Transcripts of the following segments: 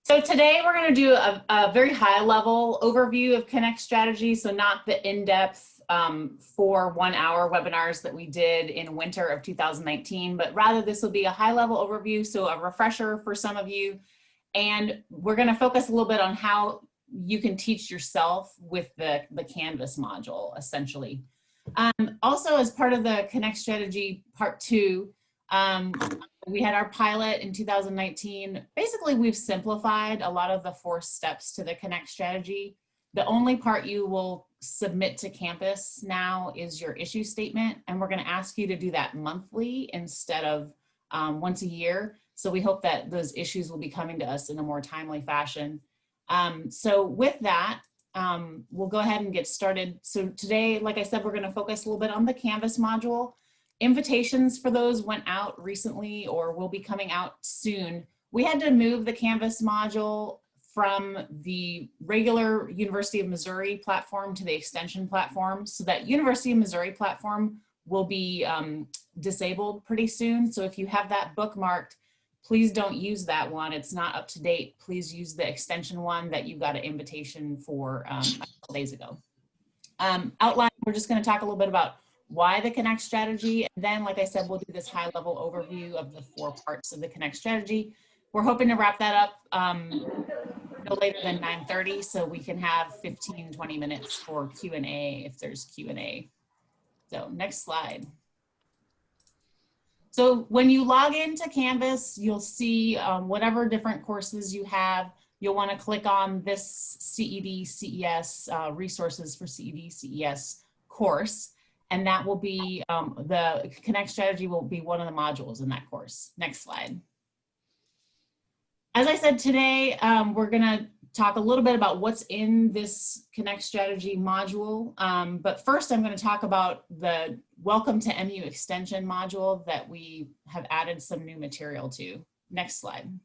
So today we're going to do a very high level overview of Connect strategy. So not the in-depth 4 1-hour webinars that we did in winter of 2019, but rather this will be a high level overview. So a refresher for some of you. And we're going to focus a little bit on how you can teach yourself with the Canvas module, essentially. Also, as part of the Connect strategy part 2, we had our pilot in 2019. Basically, we've simplified a lot of the 4 steps to the Connect strategy. The only part you will submit to campus now is your issue statement, and we're going to ask you to do that monthly instead of once a year. So we hope that those issues will be coming to us in a more timely fashion. So with that, we'll go ahead and get started. So today, like I said, we're going to focus a little bit on the Canvas module. Invitations for those went out recently or will be coming out soon. We had to move the Canvas module from the regular University of Missouri platform to the Extension platform, so that University of Missouri platform will be disabled pretty soon. So if you have that bookmarked, please don't use that one. It's not up to date. Please use the Extension one that you got an invitation for a couple days ago. Outline, we're just going to talk a little bit about why the Connect strategy, and then, like I said, we'll do this high level overview of the 4 parts of the Connect strategy. We're hoping to wrap that up no later than 9:30, so we can have 15-20 minutes for Q&A if there's Q&A. So next slide. So when you log into Canvas, you'll see whatever different courses you have. You'll want to click on this CED-CES, resources for CED-CES course. And that will be, the Connect strategy will be one of the modules in that course. Next slide. As I said today, we're gonna talk a little bit about what's in this Connect strategy module. But first I'm gonna talk about the Welcome to MU Extension module that we have added some new material to. Next slide.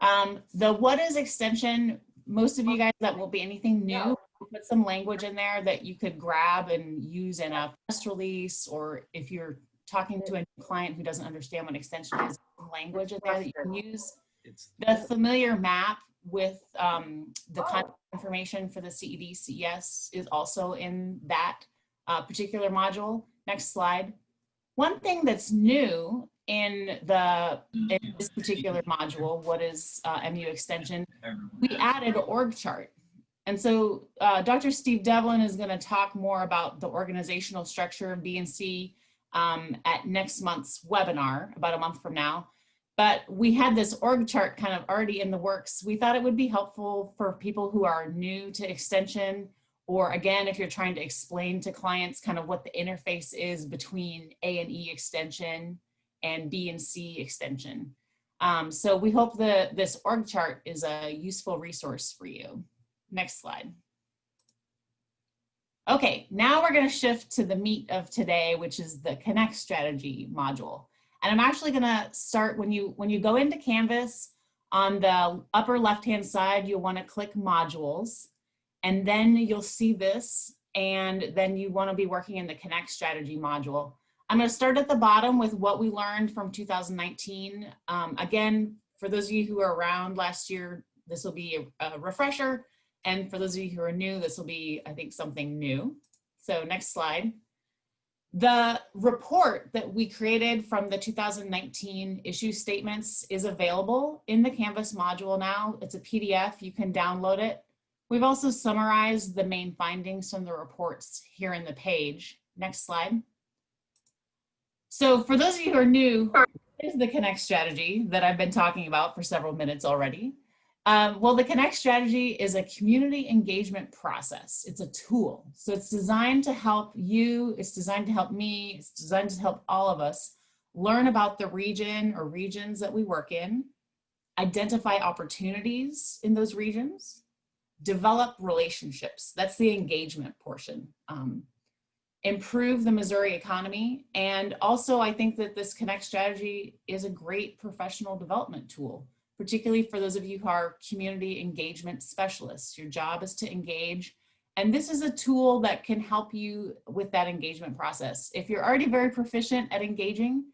The what is extension, most of you guys, that won't be anything new. Put some language in there that you could grab and use in a press release, or if you're talking to a client who doesn't understand what extension is, some language in there that you can use. The familiar map with the content information for the CED-CES is also in that particular module. Next slide. One thing that's new in this particular module, what is MU Extension, we added an org chart. And so Dr. Steve Devlin is going to talk more about the organizational structure of BNC at next month's webinar, about a month from now. But we had this org chart kind of already in the works. We thought it would be helpful for people who are new to extension, or again, if you're trying to explain to clients kind of what the interface is between A&E extension and BNC extension. So we hope that this org chart is a useful resource for you. Next slide. Okay, now we're going to shift to the meat of today, which is the Connect strategy module. And I'm actually going to start when you go into Canvas, on the upper left-hand side, you'll want to click modules, and then you'll see this, and then you want to be working in the Connect strategy module. I'm going to start at the bottom with what we learned from 2019. Again, for those of you who were around last year, this will be a refresher. And for those of you who are new, this will be, I think, something new. So next slide. The report that we created from the 2019 issue statements is available in the Canvas module now. It's a PDF, you can download it. We've also summarized the main findings from the reports here in the page. Next slide. So for those of you who are new, here's the Connect strategy that I've been talking about for several minutes already. Well, the Connect strategy is a community engagement process. It's a tool. So it's designed to help you, it's designed to help me, it's designed to help all of us learn about the region or regions that we work in, identify opportunities in those regions, develop relationships. That's the engagement portion. Improve the Missouri economy. And also, I think that this Connect strategy is a great professional development tool, particularly for those of you who are community engagement specialists. Your job is to engage, and this is a tool that can help you with that engagement process. If you're already very proficient at engaging,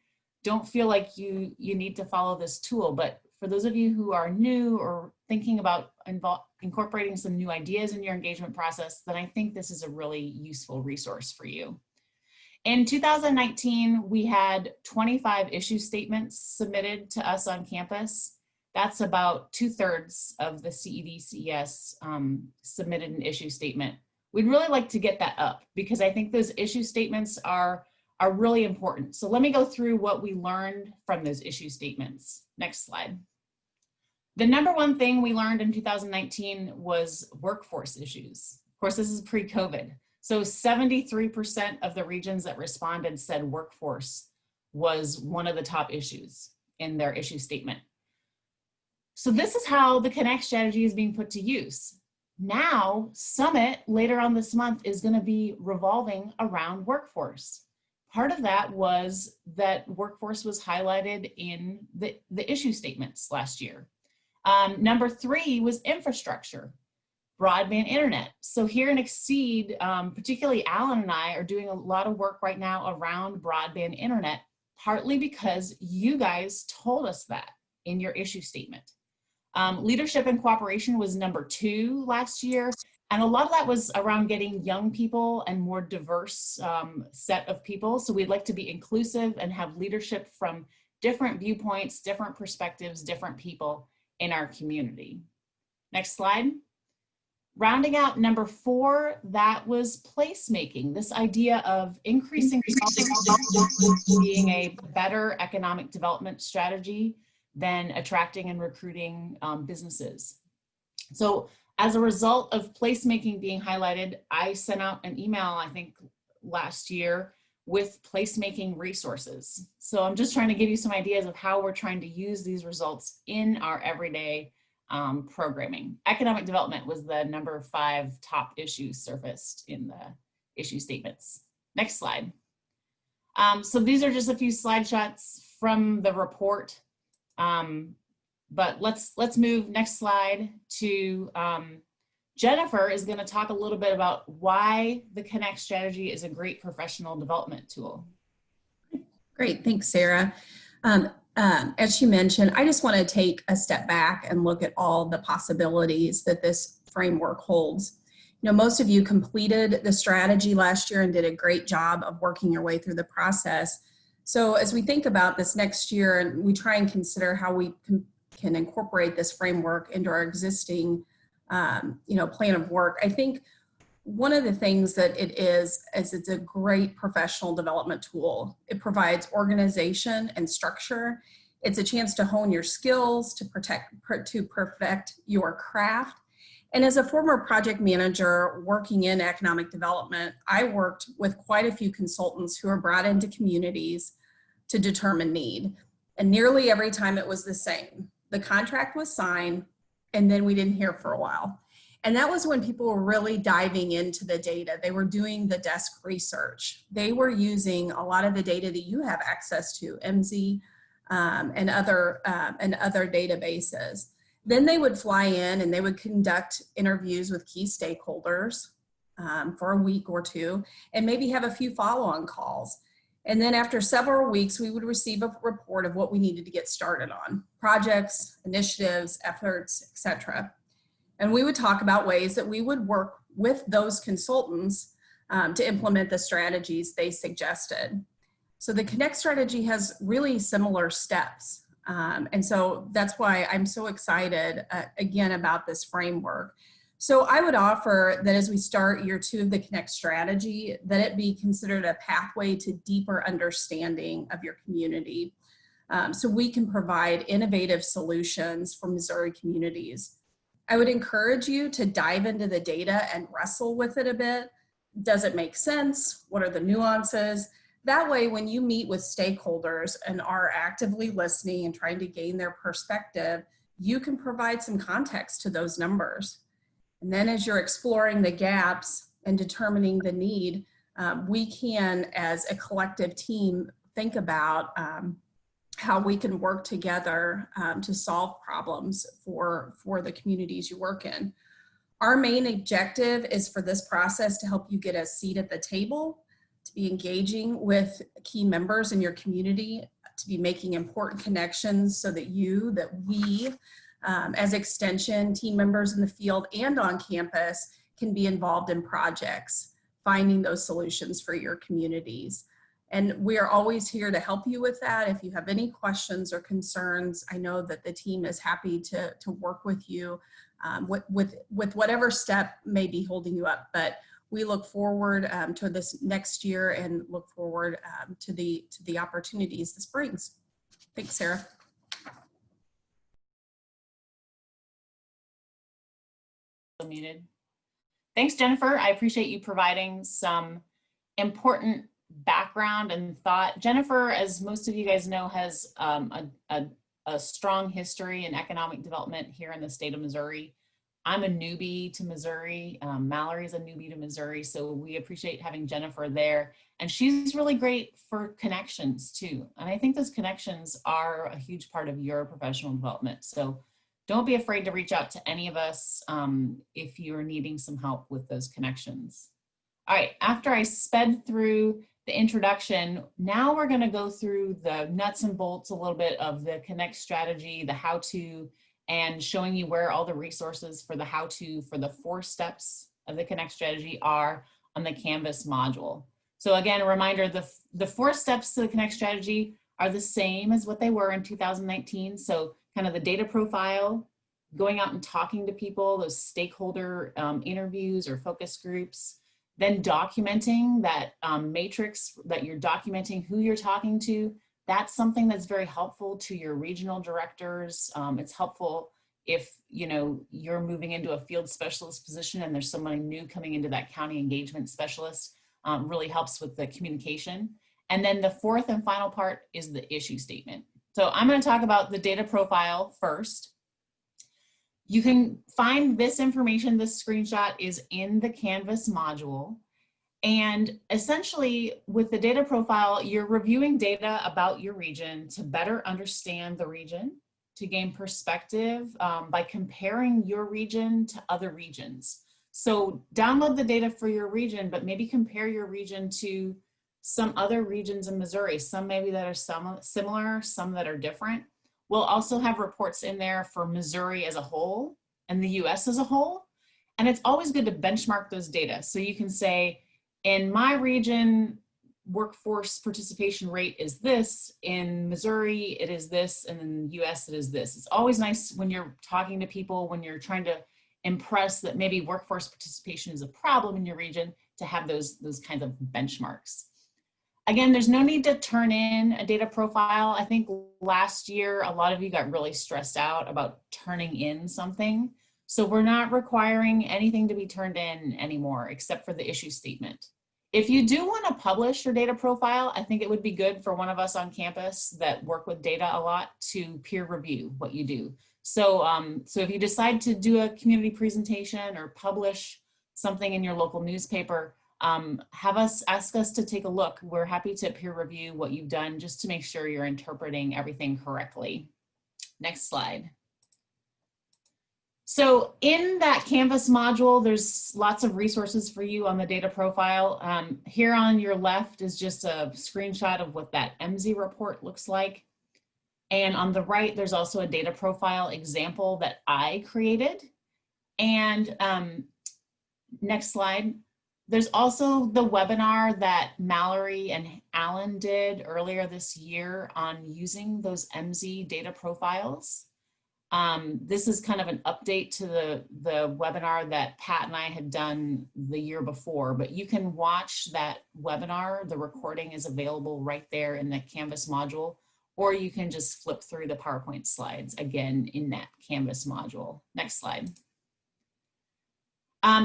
don't feel like you need to follow this tool, but for those of you who are new or thinking about incorporating some new ideas in your engagement process, then I think this is a really useful resource for you. In 2019, we had 25 issue statements submitted to us on campus. That's about 2/3 of the CED-CES submitted an issue statement. We'd really like to get that up because I think those issue statements are really important. So let me go through what we learned from those issue statements. Next slide. The number one thing we learned in 2019 was workforce issues. Of course, this is pre-COVID. So 73% of the regions that responded said workforce was one of the top issues in their issue statement. So this is how the Connect strategy is being put to use. Now, Summit later on this month is going to be revolving around workforce. Part of that was that workforce was highlighted in the issue statements last year. Number 3 was infrastructure, broadband internet. So here in Exceed, particularly Alan and I are doing a lot of work right now around broadband internet, partly because you guys told us that in your issue statement. Leadership and cooperation was number 2 last year. And a lot of that was around getting young people and more diverse set of people. So we'd like to be inclusive and have leadership from different viewpoints, different perspectives, different people in our community. Next slide. Rounding out number 4, that was placemaking. This idea of increasing being a better economic development strategy than attracting and recruiting businesses. So as a result of placemaking being highlighted, I sent out an email, I think last year, with placemaking resources. So I'm just trying to give you some ideas of how we're trying to use these results in our everyday programming. Economic development was the number 5 top issue surfaced in the issue statements. Next slide. So these are just a few slide shots from the report. But let's move next slide to Jennifer is going to talk a little bit about why the Connect strategy is a great professional development tool. Great, thanks, Sarah. As she mentioned, I just want to take a step back and look at all the possibilities that this framework holds. You know, most of you completed the strategy last year and did a great job of working your way through the process. So as we think about this next year and we try and consider how we can incorporate this framework into our existing plan of work, I think one of the things that it is it's a great professional development tool. It provides organization and structure. It's a chance to hone your skills, to perfect your craft. And as a former project manager working in economic development, I worked with quite a few consultants who were brought into communities to determine need. And nearly every time it was the same. The contract was signed and then we didn't hear for a while. And that was when people were really diving into the data. They were doing the desk research. They were using a lot of the data that you have access to, Emsi and other databases. Then they would fly in and they would conduct interviews with key stakeholders for a week or 2 and maybe have a few follow-on calls. And then after several weeks, we would receive a report of what we needed to get started on, projects, initiatives, efforts, etc. And we would talk about ways that we would work with those consultants to implement the strategies they suggested. So the Connect strategy has really similar steps. And so that's why I'm so excited again about this framework. So I would offer that as we start year 2 of the Connect strategy, that it be considered a pathway to deeper understanding of your community. So we can provide innovative solutions for Missouri communities. I would encourage you to dive into the data and wrestle with it a bit. Does it make sense? What are the nuances? That way, when you meet with stakeholders and are actively listening and trying to gain their perspective, you can provide some context to those numbers. And then as you're exploring the gaps and determining the need, we can, as a collective team, think about how we can work together to solve problems for the communities you work in. Our main objective is for this process to help you get a seat at the table, to be engaging with key members in your community, to be making important connections so that we, as Extension team members in the field and on campus, can be involved in projects, finding those solutions for your communities. And we are always here to help you with that. If you have any questions or concerns, I know that the team is happy to work with you with whatever step may be holding you up. But we look forward to this next year and look forward to the opportunities this brings. Thanks, Sarah. Muted. Thanks, Jennifer. I appreciate you providing some important background and thought. Jennifer, as most of you guys know, has a strong history in economic development here in the state of Missouri. I'm a newbie to Missouri. Mallory's a newbie to Missouri, so we appreciate having Jennifer there. And she's really great for connections too. And I think those connections are a huge part of your professional development. So don't be afraid to reach out to any of us if you're needing some help with those connections. All right, after I sped through the introduction, now we're gonna go through the nuts and bolts a little bit of the Connect strategy, the how-to, and showing you where all the resources for the how-to for the 4 steps of the Connect strategy are on the Canvas module. So again, a reminder, the 4 steps to the Connect strategy are the same as what they were in 2019. So kind of the data profile, going out and talking to people, those stakeholder interviews or focus groups, then documenting that matrix that you're documenting who you're talking to. That's something that's very helpful to your regional directors. It's helpful if you're moving into a field specialist position and there's somebody new coming into that county engagement specialist. Really helps with the communication. And then the 4th and final part is the issue statement. So I'm going to talk about the data profile first. You can find this information, this screenshot is in the Canvas module. And essentially with the data profile, you're reviewing data about your region to better understand the region, to gain perspective by comparing your region to other regions. So download the data for your region, but maybe compare your region to some other regions in Missouri, some maybe that are similar, some that are different. We'll also have reports in there for Missouri as a whole and the US as a whole. And it's always good to benchmark those data. So you can say, in my region, workforce participation rate is this, in Missouri it is this, and in the US it is this. It's always nice when you're talking to people, when you're trying to impress that maybe workforce participation is a problem in your region, to have those kinds of benchmarks. Again, there's no need to turn in a data profile. I think last year, a lot of you got really stressed out about turning in something. So we're not requiring anything to be turned in anymore, except for the issue statement. If you do want to publish your data profile, I think it would be good for one of us on campus that work with data a lot to peer review what you do. So, so if you decide to do a community presentation or publish something in your local newspaper, ask us to take a look. We're happy to peer review what you've done just to make sure you're interpreting everything correctly. Next slide. So in that Canvas module, there's lots of resources for you on the data profile. Here on your left is just a screenshot of what that Emsi report looks like. And on the right, there's also a data profile example that I created. And next slide. There's also the webinar that Mallory and Alan did earlier this year on using those Emsi data profiles. This is kind of an update to the webinar that Pat and I had done the year before, but you can watch that webinar. The recording is available right there in the Canvas module, or you can just flip through the PowerPoint slides again in that Canvas module. Next slide.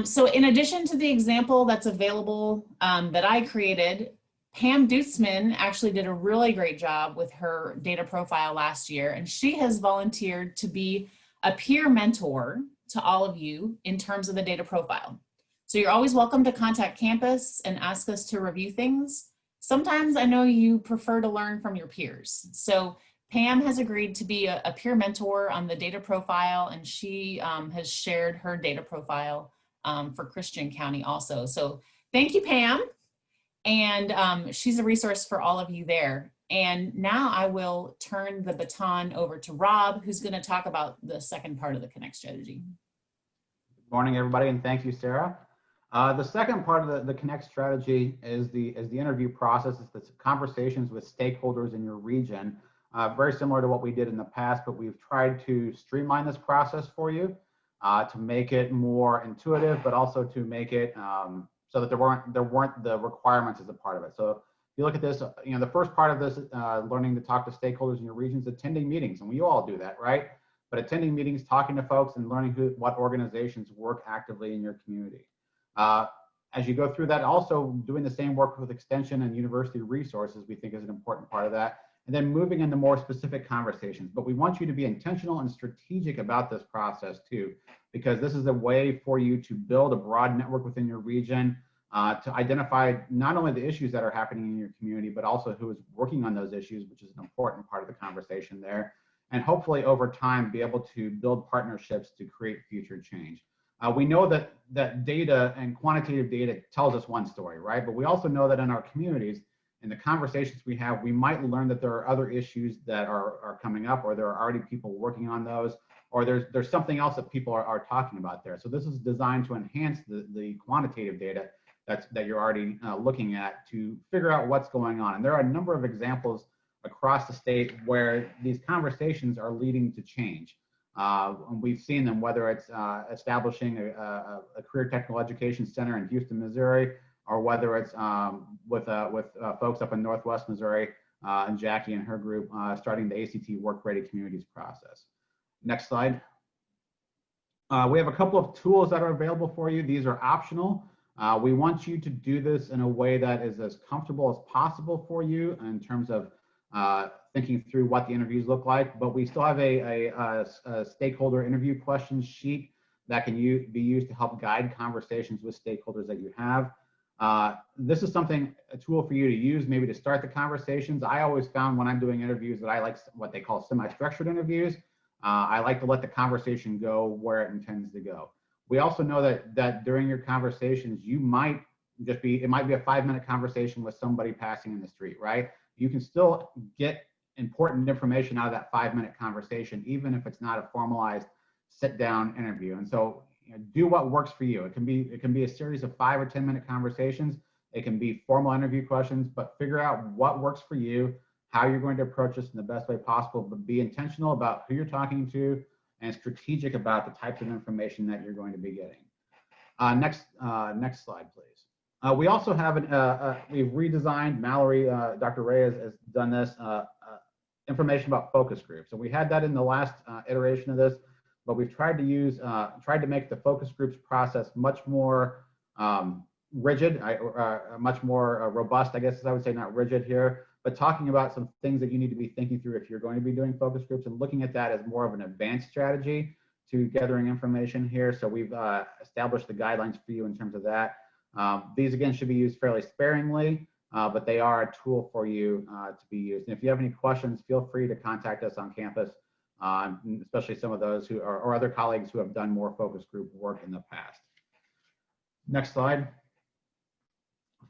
So in addition to the example that's available that I created, Pam Dutzman actually did a really great job with her data profile last year, and she has volunteered to be a peer mentor to all of you in terms of the data profile. So you're always welcome to contact campus and ask us to review things. Sometimes I know you prefer to learn from your peers. So Pam has agreed to be a peer mentor on the data profile, and she has shared her data profile for Christian County also. So thank you, Pam. And she's a resource for all of you there. And now I will turn the baton over to Rob, who's going to talk about the second part of the Connect strategy. Good morning, everybody, and thank you, Sarah. The second part of the Connect strategy is the interview process. It's the conversations with stakeholders in your region. Very similar to what we did in the past, but we've tried to streamline this process for you to make it more intuitive, but also to make it so that there weren't the requirements as a part of it. So if you look at this, the first part of this, learning to talk to stakeholders in your regions, attending meetings, and we all do that, right? But attending meetings, talking to folks, and learning what organizations work actively in your community. As you go through that, also doing the same work with Extension and university resources, we think is an important part of that. And then moving into more specific conversations. But we want you to be intentional and strategic about this process too, because this is a way for you to build a broad network within your region, to identify not only the issues that are happening in your community, but also who is working on those issues, which is an important part of the conversation there. And hopefully over time, be able to build partnerships to create future change. We know that data and quantitative data tells us one story, right? But we also know that in our communities, in the conversations we have, we might learn that there are other issues that are coming up, or there are already people working on those, or there's something else that people are talking about there. So this is designed to enhance the quantitative data that you're already looking at to figure out what's going on. And there are a number of examples across the state where these conversations are leading to change. And we've seen them, whether it's establishing a career technical education center in Houston, Missouri, or whether it's with folks up in Northwest Missouri and Jackie and her group starting the ACT Work Ready Communities process. Next slide. We have a couple of tools that are available for you. These are optional. We want you to do this in a way that is as comfortable as possible for you in terms of thinking through what the interviews look like, but we still have a stakeholder interview questions sheet that can be used to help guide conversations with stakeholders that you have. This is a tool for you to use maybe to start the conversations. I always found when I'm doing interviews that I like what they call semi-structured interviews. I like to let the conversation go where it intends to go. We also know that during your conversations, it might be a 5-minute conversation with somebody passing in the street, right? You can still get important information out of that 5-minute conversation, even if it's not a formalized sit-down interview. And so do what works for you. It can be a series of 5 or 10-minute conversations. It can be formal interview questions, but figure out what works for you, how you're going to approach this in the best way possible, but be intentional about who you're talking to and strategic about the types of information that you're going to be getting. Next slide, please. We also have we've redesigned, Mallory, Dr. Rahe has done this, information about focus groups. So we had that in the last iteration of this, but we've tried to make the focus groups process much more rigid, much more robust, I guess I would say, not rigid here, but talking about some things that you need to be thinking through if you're going to be doing focus groups and looking at that as more of an advanced strategy to gathering information here. So we've established the guidelines for you in terms of that. These again should be used fairly sparingly, but they are a tool for you to be used. And if you have any questions, feel free to contact us on campus, especially some of those who are, or other colleagues who have done more focus group work in the past. Next slide.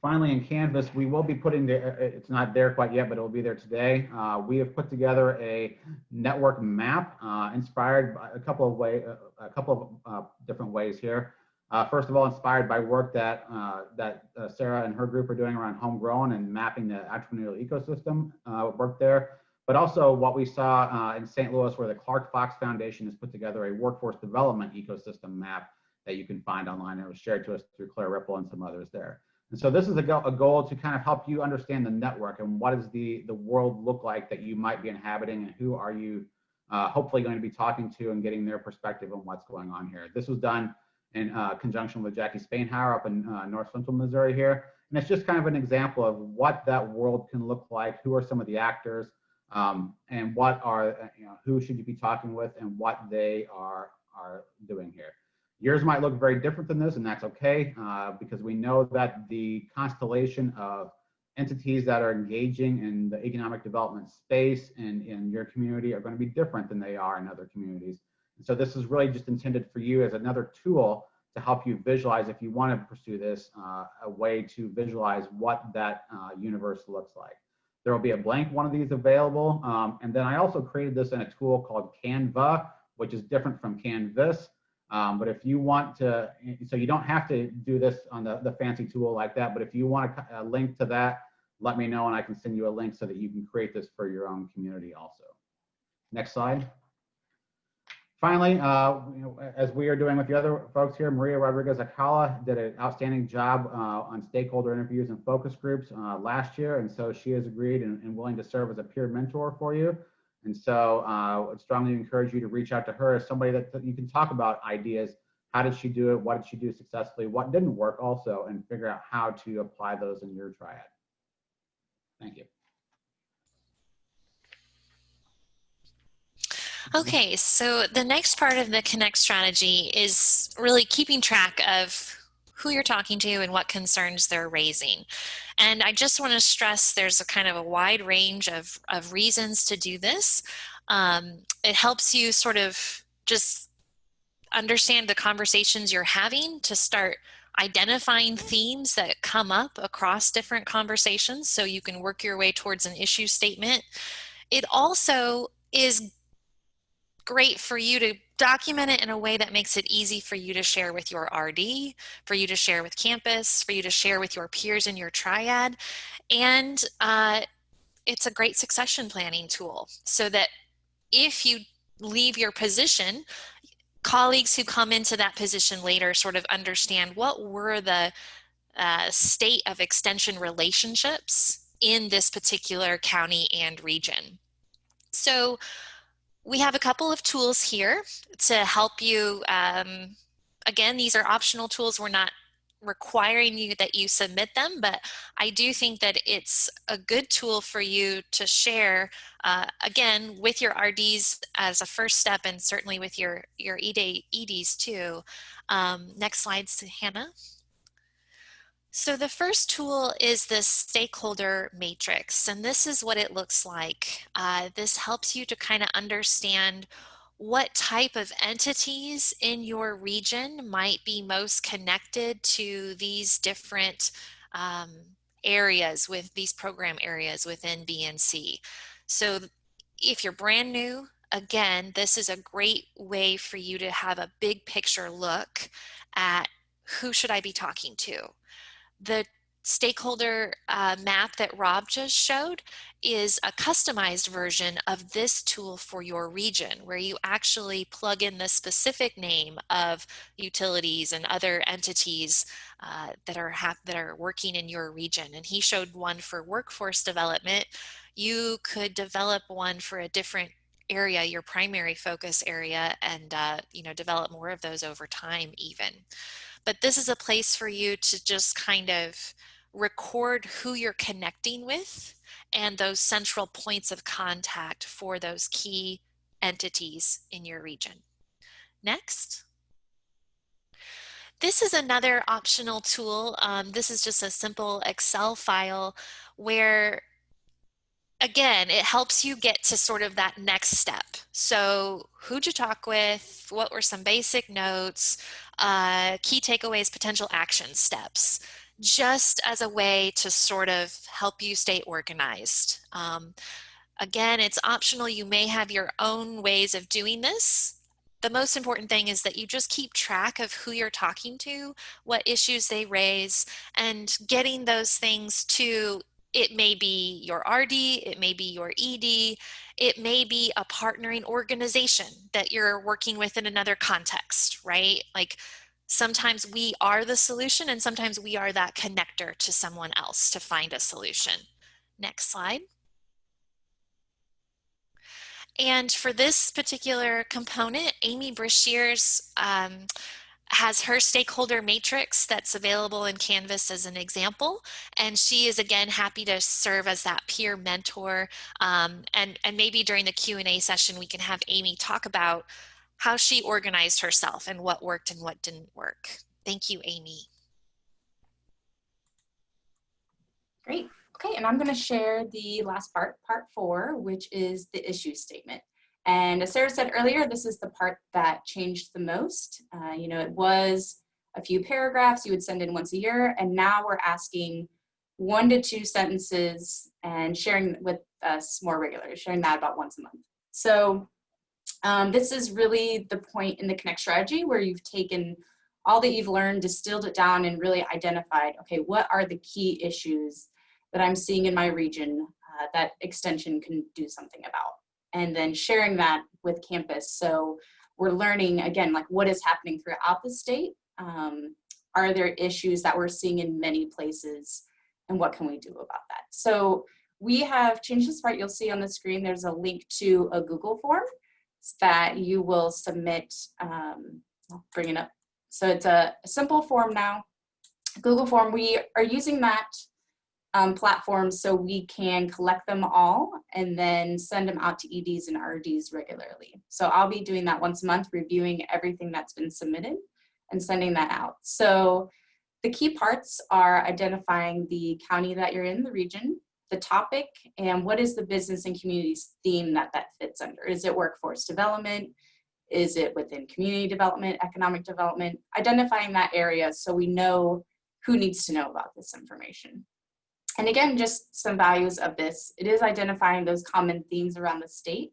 Finally, in Canvas, we will be putting there, it's not there quite yet, but it will be there today. We have put together a network map inspired by a couple of different ways here. First of all, inspired by work that Sarah and her group are doing around homegrown and mapping the entrepreneurial ecosystem work there. But also what we saw in St. Louis, where the Clark Fox Foundation has put together a workforce development ecosystem map that you can find online. It was shared to us through Claire Ripple and some others there. And so this is a goal to kind of help you understand the network and what does the world look like that you might be inhabiting, and who are you hopefully going to be talking to and getting their perspective on what's going on here. This was done in conjunction with Jackie Spainhauer up in North Central Missouri here. And it's just kind of an example of what that world can look like, who are some of the actors, and what are, who should you be talking with and what they are doing here. Yours might look very different than this, and that's okay, because we know that the constellation of entities that are engaging in the economic development space and in your community are going to be different than they are in other communities. And so this is really just intended for you as another tool to help you visualize, if you want to pursue this, a way to visualize what that universe looks like. There will be a blank one of these available. And then I also created this in a tool called Canva, which is different from Canvas. But if you want to, so you don't have to do this on the fancy tool like that, but if you want a link to that, let me know and I can send you a link so that you can create this for your own community also. Next slide. Finally, as we are doing with the other folks here, Maria Rodriguez-Acala did an outstanding job on stakeholder interviews and focus groups last year. And so she has agreed and willing to serve as a peer mentor for you. And so I would strongly encourage you to reach out to her as somebody that you can talk about ideas. How did she do it? What did she do successfully? What didn't work also, and figure out how to apply those in your triad. Thank you. Okay, so the next part of the Connect strategy is really keeping track of who you're talking to and what concerns they're raising. And I just want to stress there's a kind of a wide range of reasons to do this. It helps you sort of just understand the conversations you're having to start identifying themes that come up across different conversations so you can work your way towards an issue statement. It also is great for you to document it in a way that makes it easy for you to share with your RD, for you to share with campus, for you to share with your peers in your triad. And it's a great succession planning tool so that if you leave your position, colleagues who come into that position later sort of understand what were the state of extension relationships in this particular county and region. So we have a couple of tools here to help you. Again, these are optional tools. We're not requiring you that you submit them, but I do think that it's a good tool for you to share, again, with your RDs as a first step, and certainly with your EDs too. Next slide, Hannah. So the first tool is the stakeholder matrix, and this is what it looks like. This helps you to kind of understand what type of entities in your region might be most connected to these different areas, with these program areas within BNC. So if you're brand new, again, this is a great way for you to have a big picture look at who should I be talking to. The stakeholder map that Rob just showed is a customized version of this tool for your region, where you actually plug in the specific name of utilities and other entities that are working in your region. And he showed one for workforce development. You could develop one for a different area, your primary focus area, and develop more of those over time even. But this is a place for you to just kind of record who you're connecting with and those central points of contact for those key entities in your region. Next. This is another optional tool. This is just a simple Excel file where, again, it helps you get to sort of that next step. So who'd you talk with? What were some basic notes? Key takeaways, potential action steps, just as a way to sort of help you stay organized. Again, it's optional. You may have your own ways of doing this. The most important thing is that you just keep track of who you're talking to, what issues they raise, and getting those things to, it may be your RD, it may be your ED, it may be a partnering organization that you're working with in another context, right? Like sometimes we are the solution and sometimes we are that connector to someone else to find a solution. Next slide. And for this particular component, Amie Breshears has her stakeholder matrix that's available in Canvas as an example. And she is, again, happy to serve as that peer mentor. And maybe during the Q&A session, we can have Amie talk about how she organized herself and what worked and what didn't work. Thank you, Amie. Great. Okay, and I'm going to share the last part, part 4, which is the issue statement. And as Sarah said earlier, this is the part that changed the most. It was a few paragraphs you would send in once a year, and now we're asking 1 to 2 sentences and sharing with us more regularly, sharing that about once a month. So this is really the point in the Connect strategy where you've taken all that you've learned, distilled it down, and really identified, okay, what are the key issues that I'm seeing in my region that Extension can do something about? And then sharing that with campus. So we're learning, again, like what is happening throughout the state? Are there issues that we're seeing in many places? And what can we do about that? So we have changed this part. You'll see on the screen, there's a link to a Google form that you will submit. I'll bring it up. So it's a simple form now. Google form, we are using that platform so we can collect them all and then send them out to EDs and RDs regularly. So I'll be doing that once a month, reviewing everything that's been submitted and sending that out. So the key parts are identifying the county that you're in, the region, the topic, and what is the business and communities theme that fits under. Is it workforce development? Is it within community development, economic development? Identifying that area so we know who needs to know about this information. And again, just some values of this. It is identifying those common themes around the state.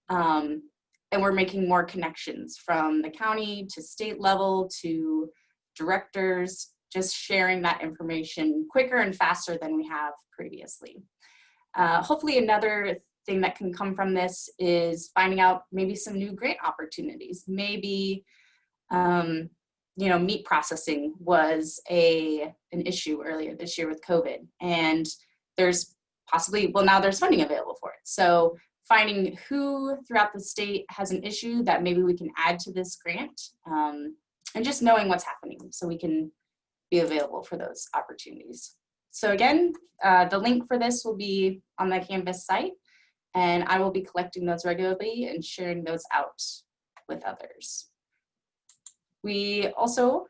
And we're making more connections from the county to state level to directors, just sharing that information quicker and faster than we have previously. Hopefully another thing that can come from this is finding out maybe some new grant opportunities. Maybe, you know, meat processing was an issue earlier this year with COVID, and there's possibly, well, now there's funding available for it. So finding who throughout the state has an issue that maybe we can add to this grant, and just knowing what's happening so we can be available for those opportunities. So again, the link for this will be on the Canvas site, and I will be collecting those regularly and sharing those out with others. We also,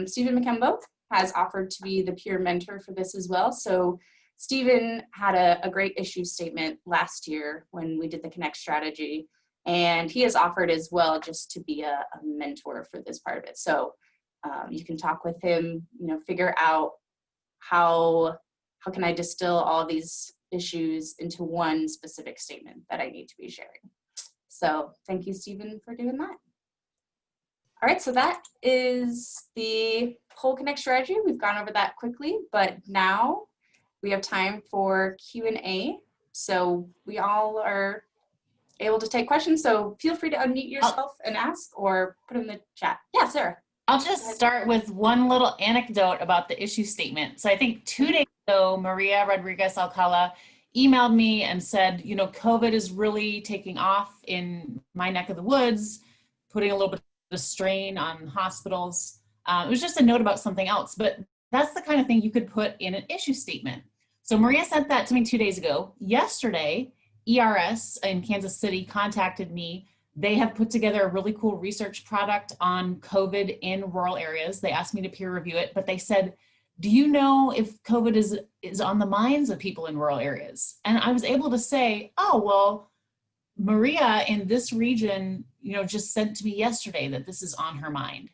Stephen Mukembo has offered to be the peer mentor for this as well. So Stephen had a great issue statement last year when we did the Connect strategy, and he has offered as well just to be a mentor for this part of it. So you can talk with him, you know, figure out how can I distill all these issues into one specific statement that I need to be sharing. So thank you, Stephen, for doing that. All right, so that is the whole Connect strategy. We've gone over that quickly, but now we have time for Q&A. So we all are able to take questions. So feel free to unmute yourself and ask, or put in the chat. Yeah, Sarah. I'll just start with one little anecdote about the issue statement. So I think 2 days ago, Maria Rodriguez Alcala emailed me and said, you know, COVID is really taking off in my neck of the woods, putting a little bit of strain on hospitals. It was just a note about something else, but that's the kind of thing you could put in an issue statement. So Maria sent that to me 2 days ago. Yesterday, ERS in Kansas City contacted me. They have put together a really cool research product on COVID in rural areas. They asked me to peer review it, but they said, do you know if COVID is on the minds of people in rural areas? And I was able to say, oh, well, Maria in this region, you know, just sent to me yesterday that this is on her mind.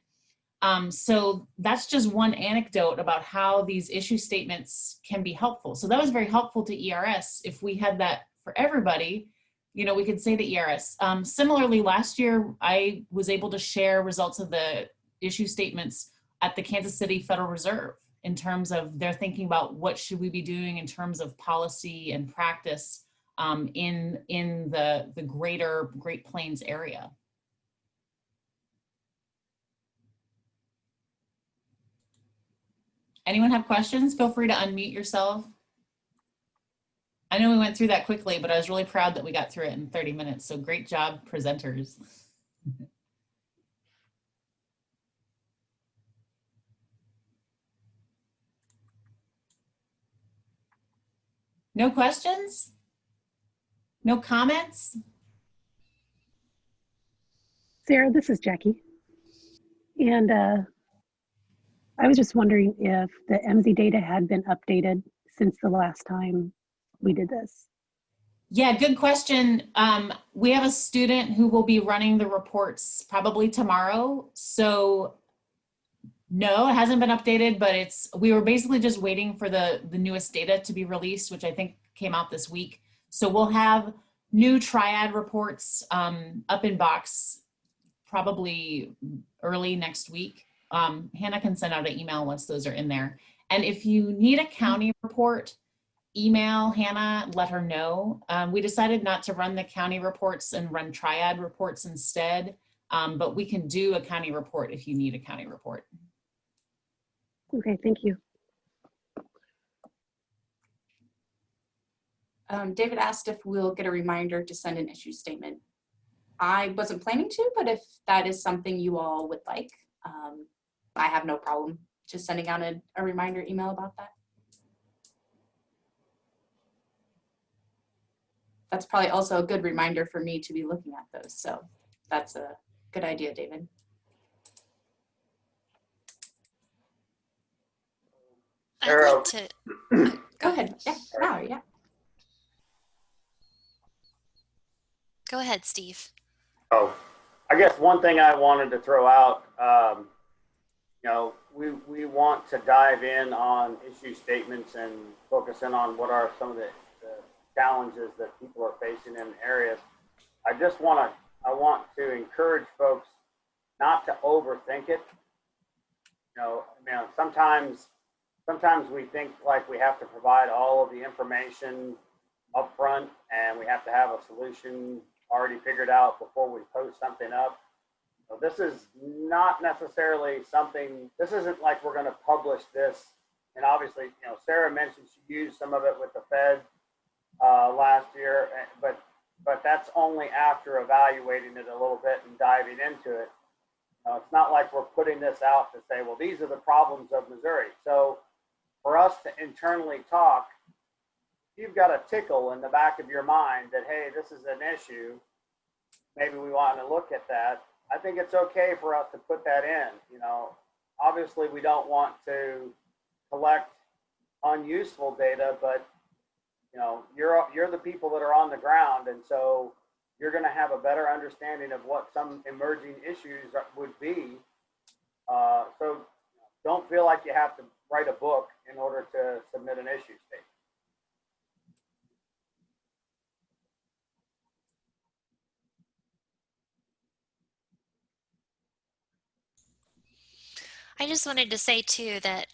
So that's just one anecdote about how these issue statements can be helpful. So that was very helpful to ERS. If we had that for everybody, you know, we could say to ERS. Similarly, last year, I was able to share results of the issue statements at the Kansas City Federal Reserve in terms of their thinking about what should we be doing in terms of policy and practice in the greater Great Plains area. Anyone have questions? Feel free to unmute yourself. I know we went through that quickly, but I was really proud that we got through it in 30 minutes. So great job, presenters. No questions? No comments? Sarah, this is Jackie. And I was just wondering if the Emsi data had been updated since the last time we did this. Yeah, good question. We have a student who will be running the reports probably tomorrow. So No, it hasn't been updated, but we were basically just waiting for the newest data to be released, which I think came out this week. So we'll have new triad reports up in box probably early next week. Hannah can send out an email once those are in there. And if you need a county report, email Hannah, let her know. We decided not to run the county reports and run triad reports instead, but we can do a county report if you need a county report. Okay, thank you. David asked if we'll get a reminder to send an issue statement. I wasn't planning to, but if that is something you all would like, I have no problem just sending out a reminder email about that. That's probably also a good reminder for me to be looking at those. So that's a good idea, David. I'd like to Go ahead. Yeah, Mallory, yeah. Go ahead, Steve. Oh, I guess one thing I wanted to throw out, you know, we want to dive in on issue statements and focus in on what are some of the challenges that people are facing in areas. I want to encourage folks not to overthink it. You know, sometimes we think like we have to provide all of the information up front and we have to have a solution already figured out before we post something up. So this is not necessarily something, this isn't like we're going to publish this. And obviously, you know, Sarah mentioned she used some of it with the Fed last year, but that's only after evaluating it a little bit and diving into it. It's not like we're putting this out to say, well, these are the problems of Missouri. So for us to internally talk, you've got a tickle in the back of your mind that, hey, this is an issue. Maybe we want to look at that. I think it's okay for us to put that in. You know, obviously we don't want to collect unuseful data, but you know, you're the people that are on the ground, and so you're going to have a better understanding of what some emerging issues would be. So don't feel like you have to write a book in order to submit an issue statement. I just wanted to say too that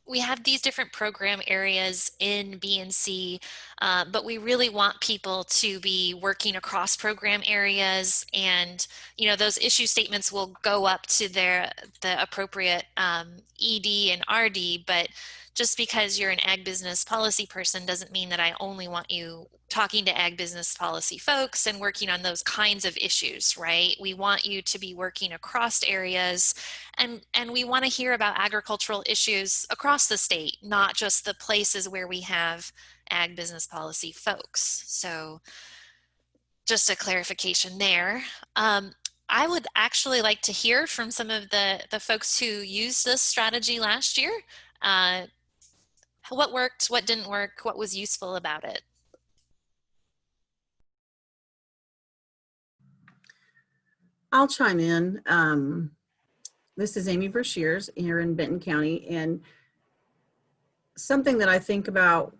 we have these different program areas in B&C, but we really want people to be working across program areas, and you know, those issue statements will go up to the appropriate ED and RD, but just because you're an ag business policy person doesn't mean that I only want you talking to ag business policy folks and working on those kinds of issues, right? We want you to be working across areas, and we want to hear about agricultural issues across the state, not just the places where we have ag business policy folks. So just a clarification there. I would actually like to hear from some of the folks who used this strategy last year. What worked, what didn't work, what was useful about it? I'll chime in. This is Amie Breshears here in Benton County, and something that I think about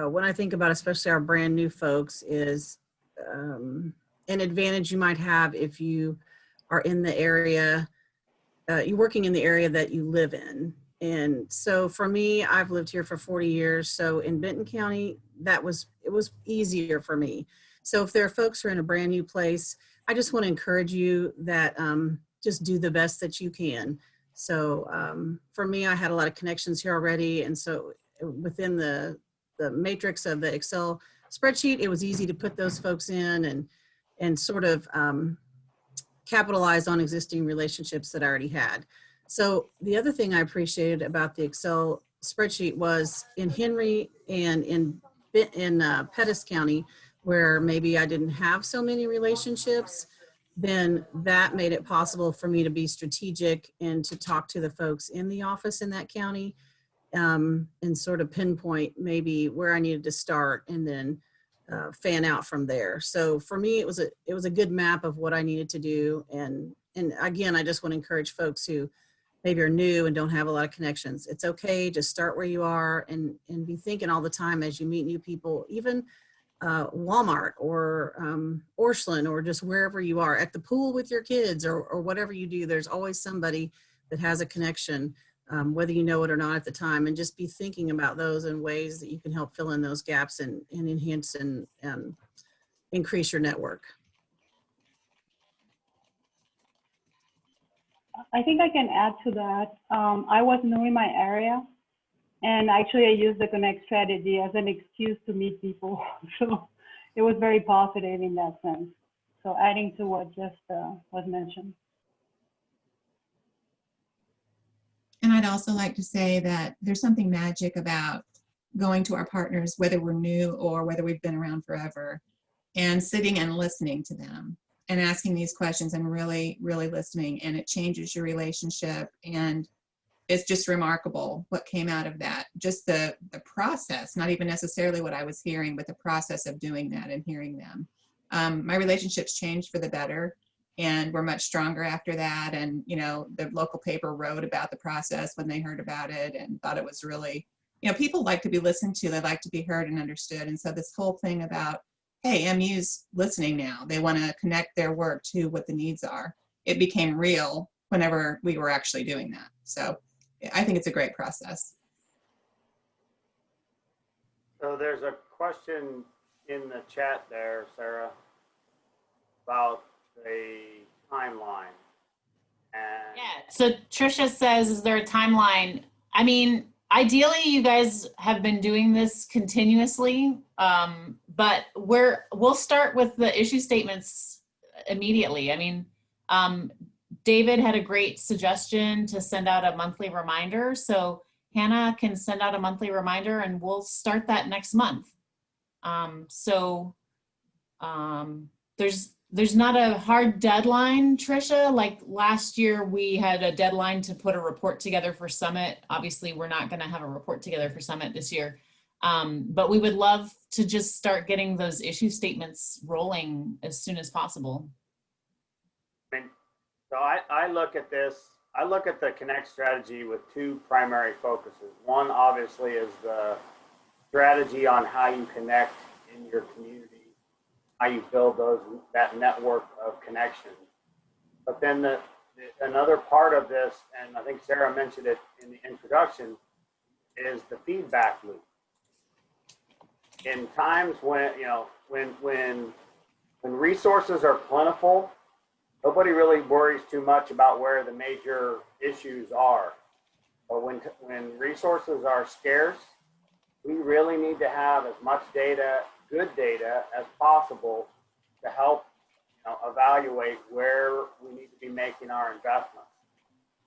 when I think about especially our brand new folks is an advantage you might have if you are in the area, you're working in the area that you live in. And so for me, I've lived here for 40 years. So in Benton County, it was easier for me. So if there are folks who are in a brand new place, I just want to encourage you that just do the best that you can. So for me, I had a lot of connections here already. And so within the matrix of the Excel spreadsheet, it was easy to put those folks in and sort of capitalize on existing relationships that I already had. So the other thing I appreciated about the Excel spreadsheet was in Henry and in Pettis County, where maybe I didn't have so many relationships, then that made it possible for me to be strategic and to talk to the folks in the office in that county and sort of pinpoint maybe where I needed to start and then fan out from there. So for me, it was a good map of what I needed to do. And again, I just want to encourage folks who maybe are new and don't have a lot of connections. It's okay to start where you are and be thinking all the time as you meet new people, even Walmart or Orscheln or just wherever you are, at the pool with your kids or whatever you do, there's always somebody that has a connection, whether you know it or not at the time, and just be thinking about those in ways that you can help fill in those gaps and enhance and increase your network. I think I can add to that. I was new in my area, and actually I used the Connect strategy as an excuse to meet people. So it was very positive in that sense. So adding to what just was mentioned. And I'd also like to say that there's something magic about going to our partners, whether we're new or whether we've been around forever, and sitting and listening to them and asking these questions and really, really listening. And it changes your relationship. And it's just remarkable what came out of that. Just the process, not even necessarily what I was hearing, but the process of doing that and hearing them. My relationships changed for the better, and we're much stronger after that. And, you know, the local paper wrote about the process when they heard about it and thought it was really, you know, people like to be listened to, they like to be heard and understood. And so this whole thing about, hey, MU's listening now, they want to connect their work to what the needs are, it became real whenever we were actually doing that. So I think it's a great process. So there's a question in the chat there, Sarah, about the timeline. And Yeah, so Trisha says, is there a timeline? I mean, ideally you guys have been doing this continuously, but we'll start with the issue statements immediately. I mean, David had a great suggestion to send out a monthly reminder. So Hannah can send out a monthly reminder and we'll start that next month. There's not a hard deadline, Trisha. Like last year we had a deadline to put a report together for Summit. Obviously we're not gonna have a report together for Summit this year. But we would love to just start getting those issue statements rolling as soon as possible. So I look at this, I look at the Connect strategy with two primary focuses. One obviously is the strategy on how you connect in your community, how you build that network of connections. But then another part of this, and I think Sarah mentioned it in the introduction, is the feedback loop. In times when, you know, when resources are plentiful, nobody really worries too much about where the major issues are. But when resources are scarce, we really need to have as much data, good data as possible to help, you know, evaluate where we need to be making our investments.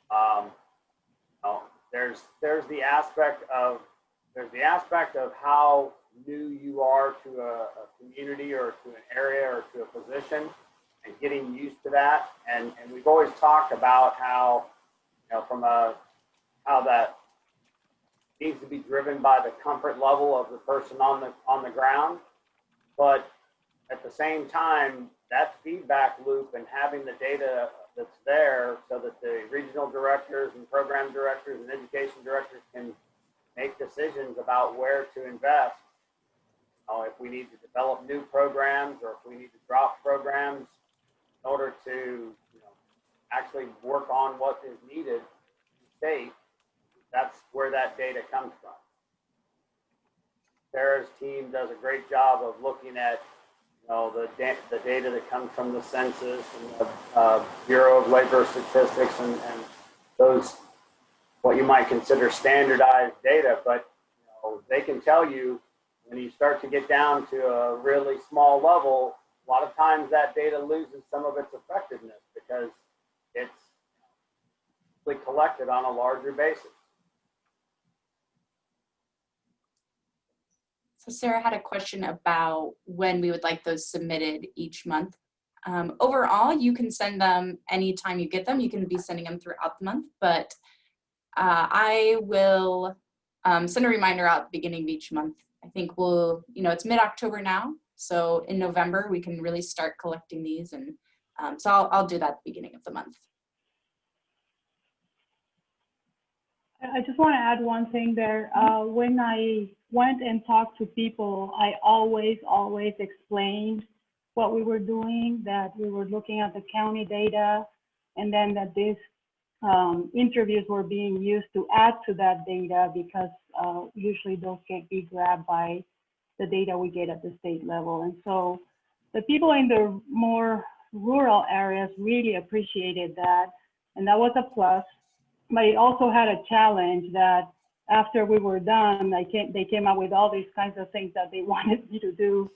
You know, there's the aspect of how new you are to a community or to an area or to a position, and getting used to that. And we've always talked about how, you know, how that needs to be driven by the comfort level of the person on the ground. But at the same time, that feedback loop and having the data that's there so that the regional directors and program directors and education directors can make decisions about where to invest. If we need to develop new programs or if we need to drop programs in order to, you know, actually work on what is needed in the state, that's where that data comes from. Sarah's team does a great job of looking at, you know, the data that comes from the census and the Bureau of Labor Statistics and those, what you might consider standardized data, but you know, they can tell you when you start to get down to a really small level, a lot of times that data loses some of its effectiveness because it's collected on a larger basis. So Sarah had a question about when we would like those submitted each month. Overall, you can send them anytime you get them. You can be sending them throughout the month, but I will send a reminder out at the beginning of each month. I think we'll, you know, it's mid-October now. So in November, we can really start collecting these. And so I'll do that at the beginning of the month. I just want to add one thing there. When I went and talked to people, I always explained what we were doing, that we were looking at the county data, and then that these interviews were being used to add to that data, because usually those can't be grabbed by the data we get at the state level. And so the people in the more rural areas really appreciated that, and that was a plus. But it also had a challenge that after we were done, they came up with all these kinds of things that they wanted me to do.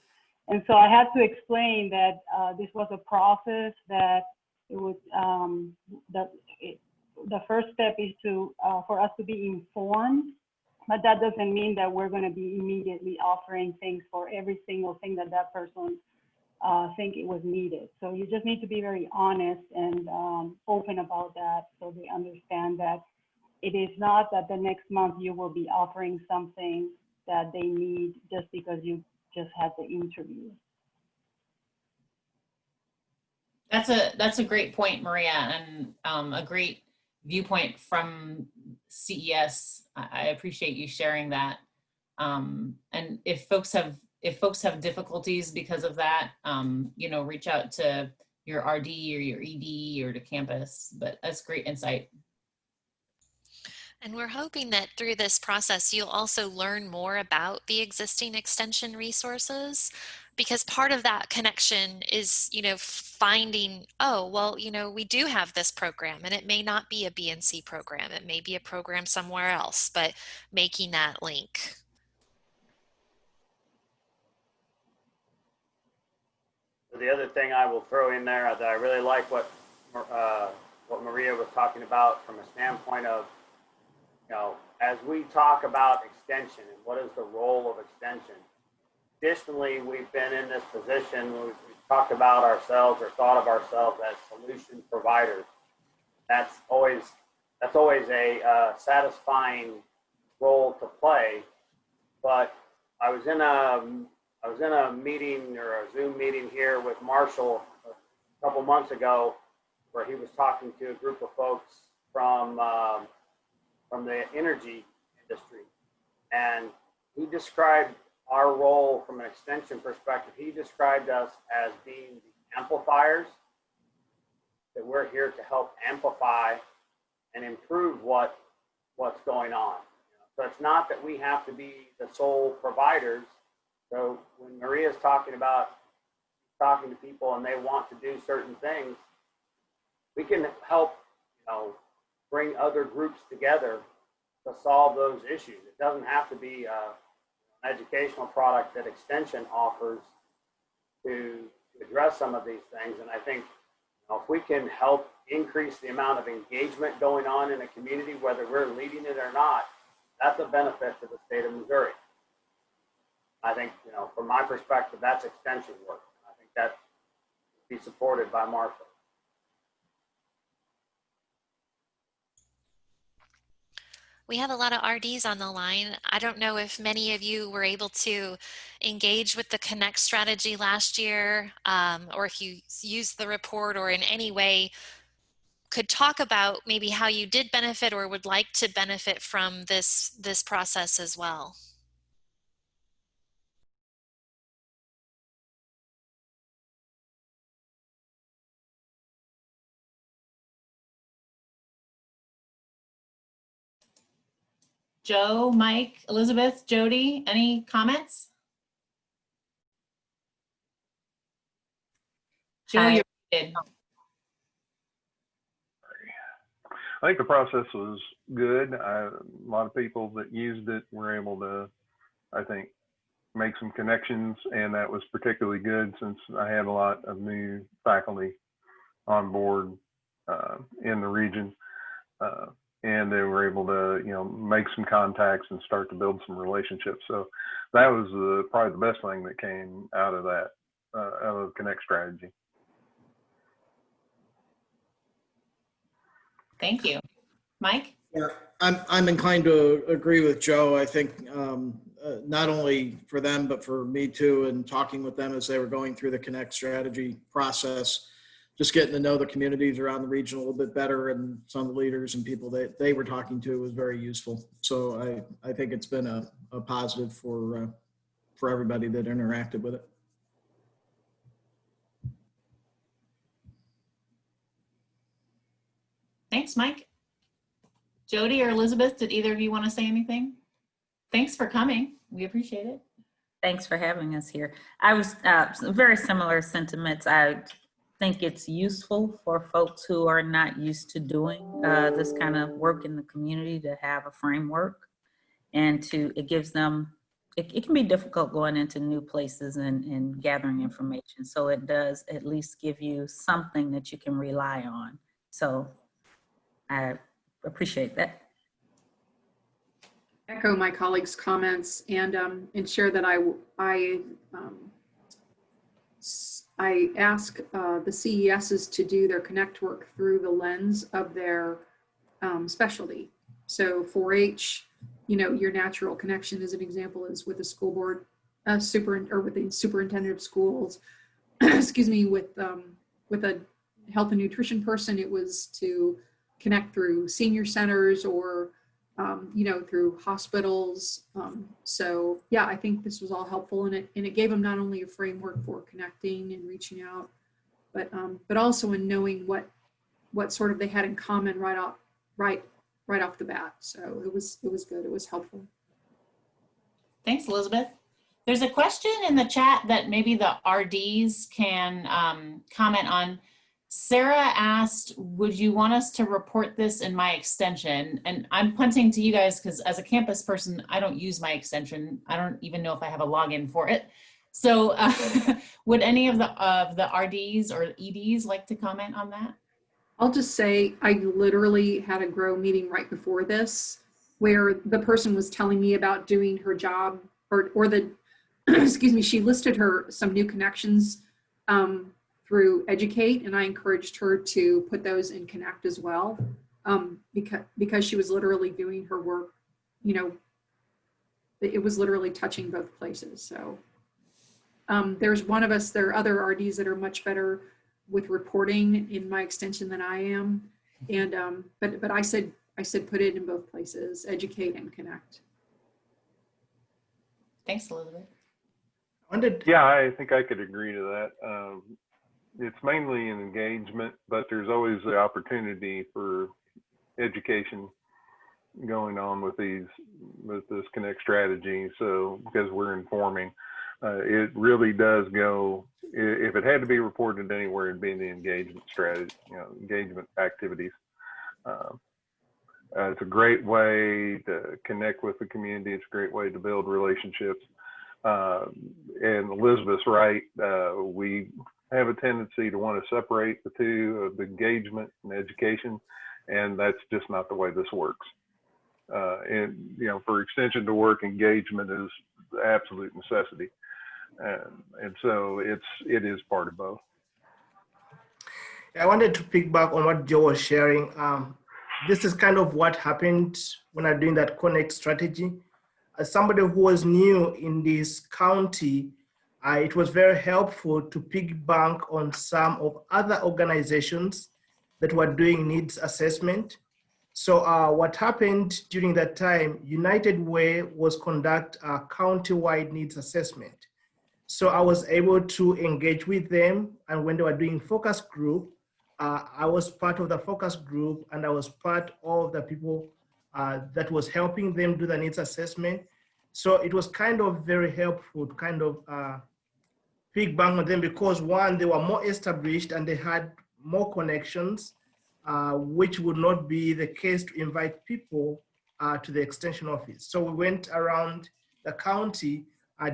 And so I had to explain that this was a process, that it was, the first step is to, for us to be informed, but that doesn't mean that we're going to be immediately offering things for every single thing that that person think it was needed. So you just need to be very honest and open about that, so they understand that it is not that the next month you will be offering something that they need just because you just had the interview. That's a great point, Maria, and a great viewpoint from CES. I appreciate you sharing that. And if folks have difficulties because of that, you know, reach out to your RD or your ED or to campus. But that's great insight. And we're hoping that through this process, you'll also learn more about the existing extension resources, because part of that connection is, you know, finding, oh, well, you know, we do have this program, and it may not be a BNC program. It may be a program somewhere else, but making that link. The other thing I will throw in there that I really like what Maria was talking about from a standpoint of, you know, as we talk about extension and what is the role of extension. Additionally, we've been in this position where we've talked about ourselves or thought of ourselves as solution providers. That's always a satisfying role to play. But I was in a meeting or a Zoom meeting here with Marshall a couple months ago, where he was talking to a group of folks from the energy industry, and he described our role from an extension perspective. He described us as being the amplifiers, that we're here to help amplify and improve what's going on. So it's not that we have to be the sole providers. So when Maria's talking to people and they want to do certain things, we can help, you know, bring other groups together to solve those issues. It doesn't have to be an educational product that Extension offers to address some of these things. And I think, you know, if we can help increase the amount of engagement going on in a community, whether we're leading it or not, that's a benefit to the state of Missouri. I think, you know, from my perspective, that's extension work. I think that should be supported by Marshall. We have a lot of RDs on the line. I don't know if many of you were able to engage with the Connect strategy last year, or if you used the report or in any way could talk about maybe how you did benefit or would like to benefit from this process as well. Joe, Mike, Elizabeth, Jody, any comments? Joe, you're muted. I think the process was good. A lot of people that used it were able to, I think, make some connections, and that was particularly good since I had a lot of new faculty on board in the region, and they were able to, you know, make some contacts and start to build some relationships. So that was probably the best thing that came out of that, out of Connect strategy. Thank you. Mike? Yeah, I'm inclined to agree with Joe. I think not only for them, but for me too, and talking with them as they were going through the Connect strategy process, just getting to know the communities around the region a little bit better, and some of the leaders and people that they were talking to was very useful. So I think it's been a positive for everybody that interacted with it. Thanks, Mike. Jody or Elizabeth, did either of you want to say anything? Thanks for coming. We appreciate it. Thanks for having us here. I was very similar sentiments. I think it's useful for folks who are not used to doing this kind of work in the community to have a framework, and it gives them, it can be difficult going into new places and gathering information. So it does at least give you something that you can rely on. So I appreciate that. Echo my colleagues' comments and share that I ask the CESs to do their connect work through the lens of their specialty. So 4-H, you know, your natural connection as an example is with the school board or with the superintendent of schools. Excuse me, with a health and nutrition person, it was to connect through senior centers or you know, through hospitals. So yeah, I think this was all helpful, and it gave them not only a framework for connecting and reaching out, but also in knowing what sort of they had in common right off the bat. So it was good. It was helpful. Thanks, Elizabeth. There's a question in the chat that maybe the RDs can comment on. Sarah asked, would you want us to report this in my extension? And I'm punting to you guys because as a campus person, I don't use my extension. I don't even know if I have a login for it. So would any of the RDs or EDs like to comment on that? I'll just say I literally had a GROW meeting right before this where the person was telling me about doing her job or the, excuse me, she listed some new connections through Educate, and I encouraged her to put those in Connect as well, because she was literally doing her work, you know, it was literally touching both places. So there's one of us, there are other RDs that are much better with reporting in my extension than I am, and but I said put it in both places, Educate and Connect. Thanks, Elizabeth. Yeah, I think I could agree to that. It's mainly an engagement, but there's always the opportunity for education going on with this Connect strategy. So because we're informing, it really does go, if it had to be reported anywhere, it'd be in the engagement strategy, you know, engagement activities. It's a great way to connect with the community. It's a great way to build relationships. And Elizabeth's right. We have a tendency to want to separate the two of engagement and education, and that's just not the way this works. And you know, for extension to work, engagement is the absolute necessity, and so it is part of both. I wanted to pick back on what Joe was sharing. This is kind of what happened when I'm doing that Connect strategy. As somebody who was new in this county, it was very helpful to piggyback on some of other organizations that were doing needs assessment. So what happened during that time, United Way was conduct a county-wide needs assessment. So I was able to engage with them, and when they were doing focus group, I was part of the focus group, and I was part of the people that was helping them do the needs assessment. So it was kind of very helpful to kind of piggyback on them because one, they were more established and they had more connections, which would not be the case to invite people to the extension office. So we went around the county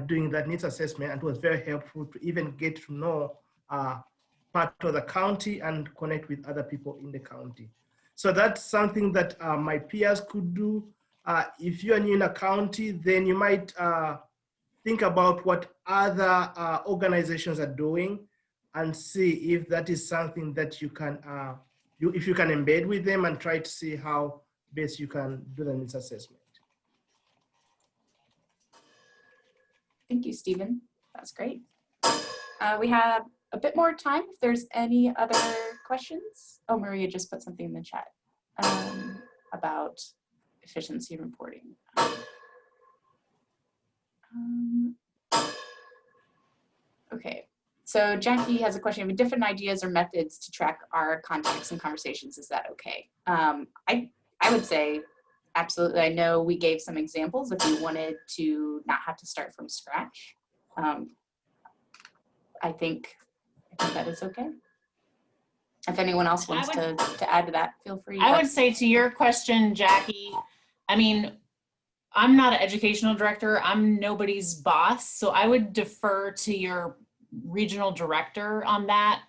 doing that needs assessment, and it was very helpful to even get to know part of the county and connect with other people in the county. So that's something that my peers could do. If you're new in a county, then you might think about what other organizations are doing and see if that is something that you can, if you can embed with them and try to see how best you can do the needs assessment. Thank you, Stephen. That's great. We have a bit more time if there's any other questions. Oh, Maria just put something in the chat about efficiency reporting. Okay, so Jackie has a question. Of different ideas or methods to track our contacts and conversations. Is that okay? I would say absolutely. I know we gave some examples if you wanted to not have to start from scratch. I think that is okay. If anyone else wants to add to that, feel free. I would say to your question, Jackie, I mean, I'm not an educational director. I'm nobody's boss. So I would defer to your regional director on that.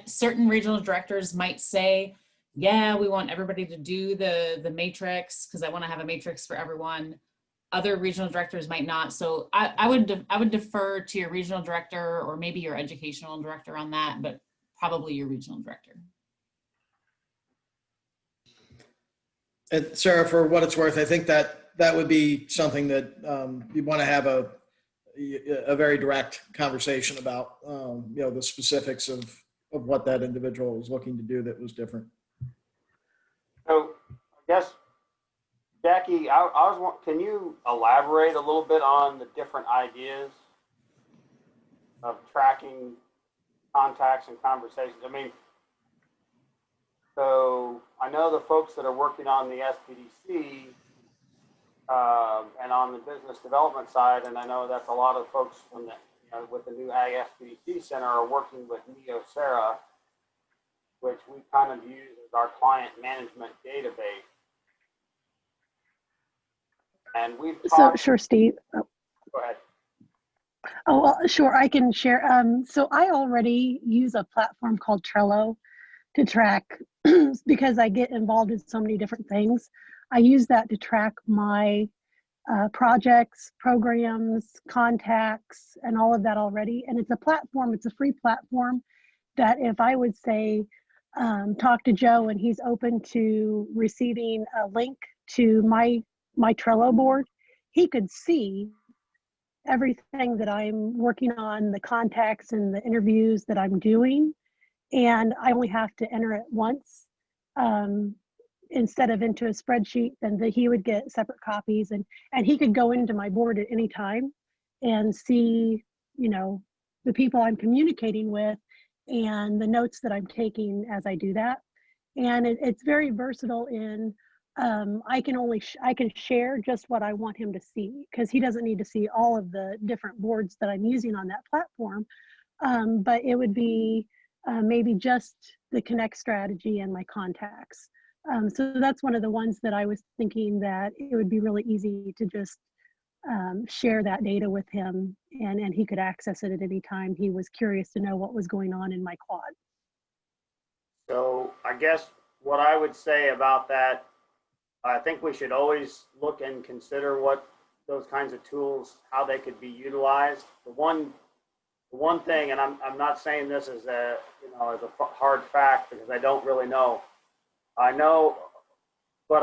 Certain regional directors might say, yeah, we want everybody to do the matrix because I want to have a matrix for everyone. Other regional directors might not. So I would defer to your regional director or maybe your educational director on that, but probably your regional director. And Sarah, for what it's worth, I think that would be something that you'd want to have a very direct conversation about, the specifics of what that individual was looking to do that was different. So I guess, Jackie, can you elaborate a little bit on the different ideas of tracking contacts and conversations? I mean, so I know the folks that are working on the SPDC and on the business development side, and I know that's a lot of folks from the, with the new Ag SPDC Center are working with Neosera, which we kind of use as our client management database. And we've talked. So sure, Steve. Oh. Go ahead. Oh, well, sure, I can share. So I already use a platform called Trello to track because I get involved in so many different things. I use that to track my projects, programs, contacts, and all of that already. And it's a platform, it's a free platform that if I would say, talk to Joe and he's open to receiving a link to my Trello board, he could see everything that I'm working on, the contacts and the interviews that I'm doing. And I only have to enter it once instead of into a spreadsheet. Then he would get separate copies, and he could go into my board at any time and see, the people I'm communicating with and the notes that I'm taking as I do that. And it's very versatile in I can share just what I want him to see, because he doesn't need to see all of the different boards that I'm using on that platform. But it would be maybe just the Connect strategy and my contacts. So that's one of the ones that I was thinking that it would be really easy to just share that data with him, and he could access it at any time he was curious to know what was going on in my quad. So I guess what I would say about that, I think we should always look and consider what those kinds of tools, how they could be utilized. The one thing, and I'm not saying this as a as a hard fact because I don't really know. I know, but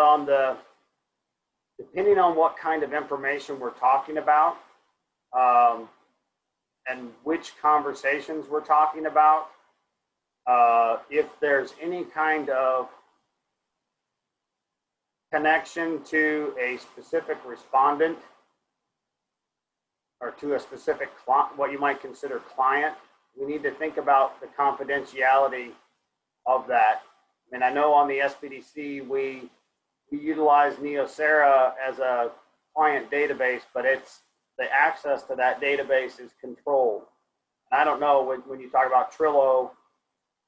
depending on what kind of information we're talking about, and which conversations we're talking about, if there's any kind of connection to a specific respondent or to a specific what you might consider client, we need to think about the confidentiality of that. I mean, I know on the SPDC we utilize Neosera as a client database, but the access to that database is controlled. And I don't know when you talk about Trello,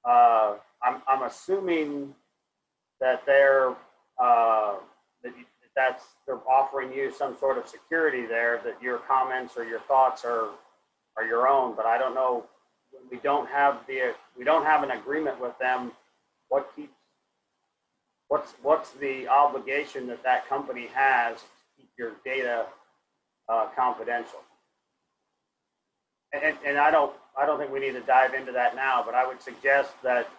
I'm assuming that they're offering you some sort of security there, that your comments or your thoughts are your own. But I don't know, when we don't have an agreement with them, what's the obligation that company has to keep your data confidential? And I don't think we need to dive into that now, but I would suggest that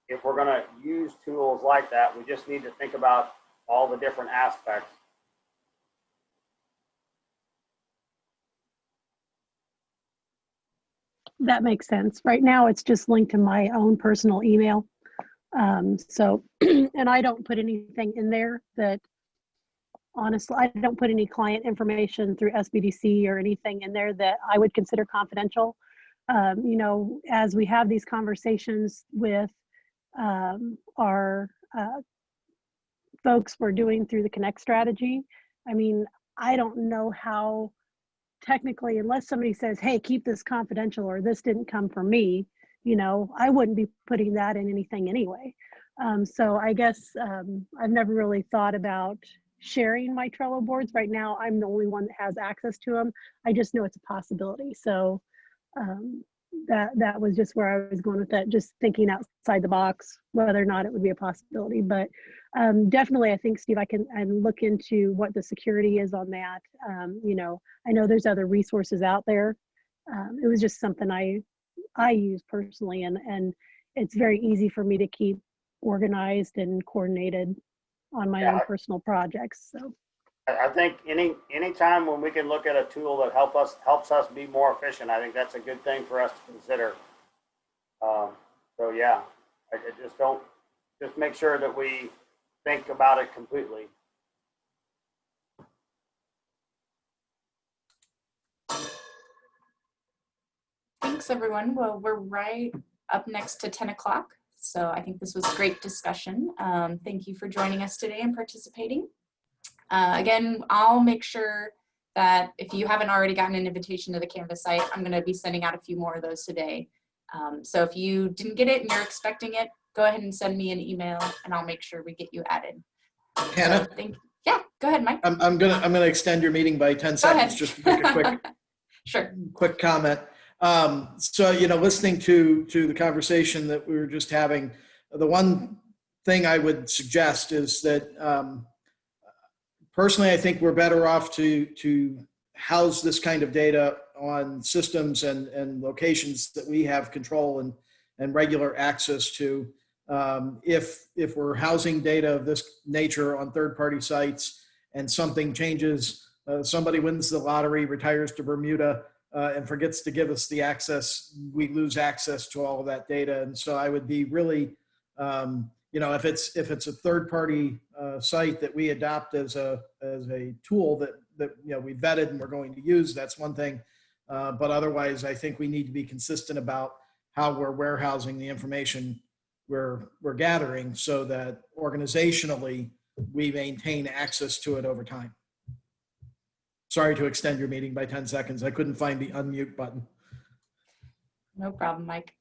if we're going to use tools like that, we just need to think about all the different aspects. That makes sense. Right now, it's just linked to my own personal email. So, and I don't put anything in there that, honestly, I don't put any client information through SBDC or anything in there that I would consider confidential. You know, as we have these conversations with our folks we're doing through the Connect strategy, I mean, I don't know how technically, unless somebody says, hey, keep this confidential or this didn't come from me, you know, I wouldn't be putting that in anything anyway. So I guess I've never really thought about sharing my Trello boards. Right now, I'm the only one that has access to them. I just know it's a possibility. So that was just where I was going with that, just thinking outside the box, whether or not it would be a possibility. But definitely, I think, Steve, I can look into what the security is on that. You know, I know there's other resources out there. It was just something I use personally, and it's very easy for me to keep organized and coordinated on my own personal projects. So I think any time when we can look at a tool that helps us be more efficient, I think that's a good thing for us to consider. So yeah, I just make sure that we think about it completely. Thanks, everyone. Well, we're right up next to 10 o'clock. So I think this was a great discussion. Thank you for joining us today and participating. Again, I'll make sure that if you haven't already gotten an invitation to the Canvas site, I'm going to be sending out a few more of those today. So if you didn't get it and you're expecting it, go ahead and send me an email and I'll make sure we get you added. Hannah? So yeah, go ahead, Mike. I'm gonna extend your meeting by 10 seconds just to make a quick sure. Quick comment. So, you know, listening to the conversation that we were just having, the one thing I would suggest is that personally, I think we're better off to house this kind of data on systems and locations that we have control and regular access to. If we're housing data of this nature on third-party sites and something changes, somebody wins the lottery, retires to Bermuda, and forgets to give us the access, we lose access to all of that data. And so I would be really, you know, if it's a third-party site that we adopt as a tool that you know we vetted and we're going to use, that's one thing. But otherwise, I think we need to be consistent about how we're warehousing the information we're gathering, so that organizationally we maintain access to it over time. Sorry to extend your meeting by 10 seconds. I couldn't find the unmute button. No problem, Mike.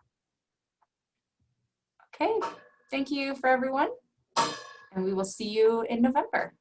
Okay, thank you for everyone. And we will see you in November.